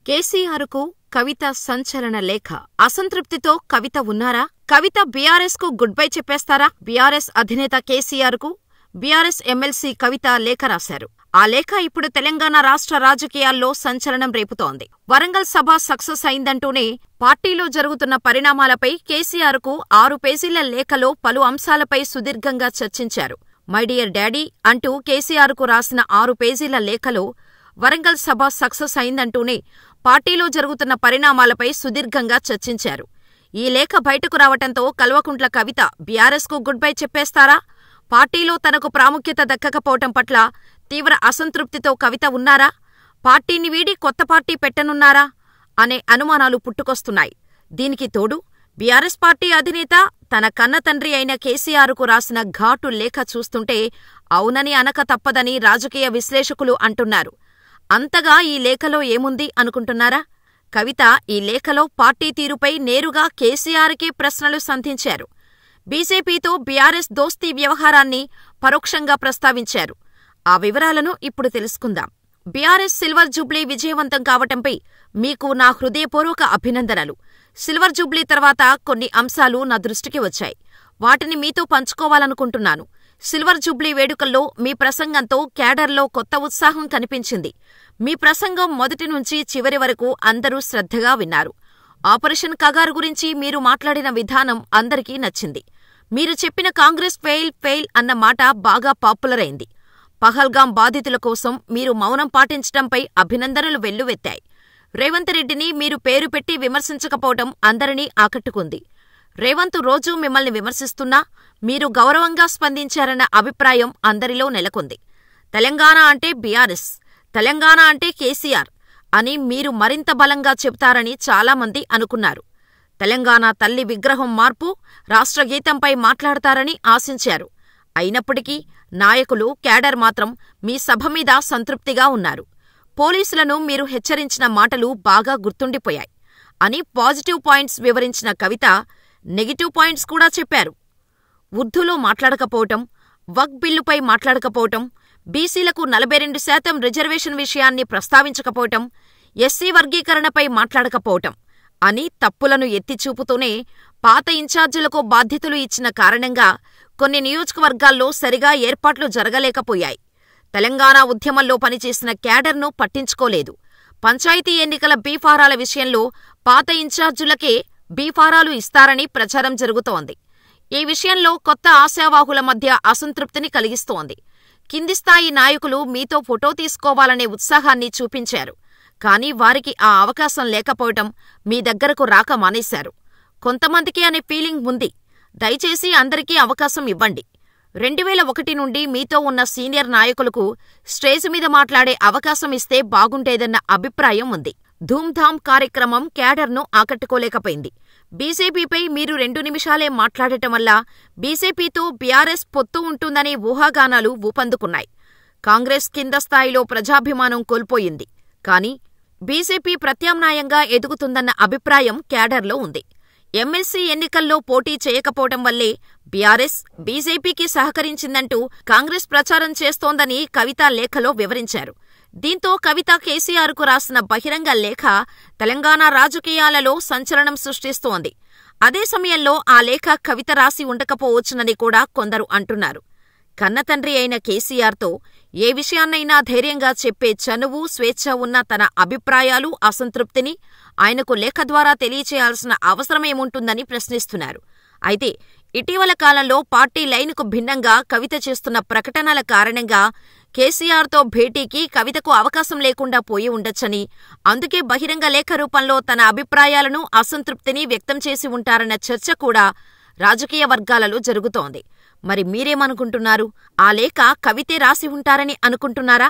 కేసీఆర్కు కవిత సంచలన లేఖ. అసంతృప్తితో కవిత ఉన్నారా? కవిత బీఆర్ఎస్ కు గుడ్ బై చెప్పేస్తారా? బీఆర్ఎస్ అధినేత కేసీఆర్కు బీఆర్ఎస్ ఎమ్మెల్సీ కవిత లేఖ రాశారు. ఆ లేఖ ఇప్పుడు తెలంగాణ రాష్ట్ర రాజకీయాల్లో సంచలనం రేపుతోంది. వరంగల్ సభ సక్సెస్ అయిందంటూనే పార్టీలో జరుగుతున్న పరిణామాలపై కేసీఆర్కు 6 పేజీల లేఖలో పలు అంశాలపై సుదీర్ఘంగా చర్చించారు. మై డియర్ డాడీ అంటూ కేసీఆర్కు రాసిన 6 పేజీల లేఖలో వరంగల్ సభ సక్సెస్ అయిందంటూనే పార్టీలో జరుగుతున్న పరిణామాలపై సుదీర్ఘంగా చర్చించారు. ఈ లేఖ బయటకు రావటంతో కల్వకుంట్ల కవిత బీఆర్ఎస్ కు గుడ్ బై చెప్పేస్తారా? పార్టీలో తనకు ప్రాముఖ్యత దక్కకపోవటం పట్ల తీవ్ర అసంతృప్తితో కవిత ఉన్నారా? పార్టీని వీడి కొత్త పార్టీ పెట్టనున్నారా? అనే అనుమానాలు పుట్టుకొస్తున్నాయి. దీనికి తోడు బీఆర్ఎస్ పార్టీ అధినేత తన కన్నతండ్రి అయిన కేసీఆర్కు రాసిన ఘాటు లేఖ చూస్తుంటే అవునని అనక తప్పదని రాజకీయ విశ్లేషకులు అంటున్నారు. అంతగా ఈ లేఖలో ఏముంది అనుకుంటున్నారా? కవిత ఈ లేఖలో పార్టీ తీరుపై నేరుగా కేసీఆర్కే ప్రశ్నలు సంధించారు. బీజేపీతో బీఆర్ఎస్ దోస్తీ వ్యవహారాన్ని పరోక్షంగా ప్రస్తావించారు. ఆ వివరాలను ఇప్పుడు తెలుసుకుందాం. బీఆర్ఎస్ సిల్వర్ జూబ్లీ విజయవంతం కావటంపై మీకు నా హృదయపూర్వక అభినందనలు. సిల్వర్ జూబ్లీ తర్వాత కొన్ని అంశాలు నా దృష్టికి వచ్చాయి. వాటిని మీతో పంచుకోవాలనుకుంటున్నాను. సిల్వర్ జూబ్లీ వేడుకల్లో మీ ప్రసంగంతో క్యాడర్లో కొత్త ఉత్సాహం కనిపించింది. మీ ప్రసంగం మొదటి నుంచి చివరి వరకు అందరూ శ్రద్ధగా విన్నారు. ఆపరేషన్ కగారు గురించి మీరు మాట్లాడిన విధానం అందరికీ నచ్చింది. మీరు చెప్పిన కాంగ్రెస్ ఫెయిల్ అన్న మాట బాగా పాపులర్ అయింది. పహల్గాం బాధితుల కోసం మీరు మౌనం పాటించటంపై అభినందనలు వెల్లువెత్తాయి. రేవంత్ రెడ్డిని మీరు పేరు పెట్టి విమర్శించకపోవటం అందరినీ ఆకట్టుకుంది. రేవంత్ రోజూ మిమ్మల్ని విమర్శిస్తున్నా మీరు గౌరవంగా స్పందించారన్న అభిప్రాయం అందరిలో నెలకొంది. తెలంగాణ అంటే బీఆర్ఎస్, తెలంగాణ అంటే కేసీఆర్ అని మీరు మరింత బలంగా చెబుతారని చాలామంది అనుకున్నారు. తెలంగాణ తల్లి విగ్రహం మార్పు, రాష్ట్రగీతంపై మాట్లాడతారని ఆశించారు. అయినప్పటికీ నాయకులు, క్యాడర్ మాత్రం మీ సభ మీద సంతృప్తిగా ఉన్నారు. పోలీసులను మీరు హెచ్చరించిన మాటలు బాగా గుర్తుండిపోయాయి అని పాజిటివ్ పాయింట్స్ వివరించిన కవిత నెగిటివ్ పాయింట్స్ కూడా చెప్పారు. ఉర్దూలో మాట్లాడకపోవటం, వక్ఫ్ బిల్లుపై మాట్లాడకపోవటం, బీసీలకు 42% రిజర్వేషన్ విషయాన్ని ప్రస్తావించకపోవటం, ఎస్సీ వర్గీకరణపై మాట్లాడకపోవటం అని తప్పులను ఎత్తిచూపుతూనే పాత ఇన్ఛార్జీలకు బాధ్యతలు ఇచ్చిన కారణంగా కొన్ని నియోజకవర్గాల్లో సరిగా ఏర్పాట్లు జరగలేకపోయాయి. తెలంగాణ ఉద్యమంలో పనిచేసిన క్యాడర్ను పట్టించుకోలేదు. పంచాయతీ ఎన్నికల బీఫారాల విషయంలో పాత ఇన్ఛార్జీలకే బీఫారాలు ఇస్తారని ప్రచారం జరుగుతోంది. ఈ విషయంలో కొత్త ఆశావాహుల మధ్య అసంతృప్తిని కలిగిస్తోంది. కింది స్థాయి నాయకులు మీతో ఫోటో తీసుకోవాలనే ఉత్సాహాన్ని చూపించారు. కానీ వారికి ఆ అవకాశం లేకపోవటం మీ దగ్గరకు రాక మానేశారు. కొంతమందికి అనే ఫీలింగ్ ఉంది. దయచేసి అందరికీ అవకాశం ఇవ్వండి. 2001 నుండి మీతో ఉన్న సీనియర్ నాయకులకు స్టేజ్ మీద మాట్లాడే అవకాశం ఇస్తే బాగుంటేదన్న అభిప్రాయం ఉంది. ధూమ్ధామ్ కార్యక్రమం క్యాడర్ను ఆకట్టుకోలేకపోయింది. బీజేపీపై మీరు 2 నిమిషాలే మాట్లాడటం వల్ల బీజేపీతో బీఆర్ఎస్ పొత్తు ఉంటుందనే ఊహాగానాలు ఊపందుకున్నాయి. కాంగ్రెస్ కింద స్థాయిలో ప్రజాభిమానం కోల్పోయింది. కానీ బీజేపీ ప్రత్యామ్నాయంగా ఎదుగుతుందన్న అభిప్రాయం క్యాడర్లో ఉంది. ఎమ్మెల్సీ ఎన్నికల్లో పోటీ చేయకపోవటం వల్లే బీఆర్ఎస్ బీజేపీకి సహకరించిందంటూ కాంగ్రెస్ ప్రచారం చేస్తోందని కవిత లేఖలో వివరించారు. దీంతో కవిత కేసీఆర్కు రాసిన బహిరంగ లేఖ తెలంగాణ రాజకీయాలలో సంచలనం సృష్టిస్తోంది. అదే సమయంలో ఆ లేఖ కవిత రాసి ఉండకపోవచ్చునని కూడా కొందరు అంటున్నారు. కన్నతండ్రి అయిన కేసీఆర్తో ఏ విషయాన్నైనా ధైర్యంగా చెప్పే చనువు, స్వేచ్ఛ ఉన్న తన అభిప్రాయాలు, అసంతృప్తిని ఆయనకు లేఖ ద్వారా తెలియచేయాల్సిన అవసరమేముంటుందని ప్రశ్నిస్తున్నారు. అయితే ఇటీవల కాలంలో పార్టీ లైనుకు భిన్నంగా కవిత చేస్తున్న ప్రకటనల కారణంగా కేసీఆర్తో భేటీకి కవితకు అవకాశం లేకుండా పోయి ఉండొచ్చని, అందుకే బహిరంగ లేఖ రూపంలో తన అభిప్రాయాలను, అసంతృప్తిని వ్యక్తం చేసి ఉంటారన్న చర్చ కూడా రాజకీయ వర్గాలలో జరుగుతోంది. మరి మీరేమనుకుంటున్నారు? ఆ లేఖ కవితే రాసి ఉంటారని అనుకుంటున్నారా?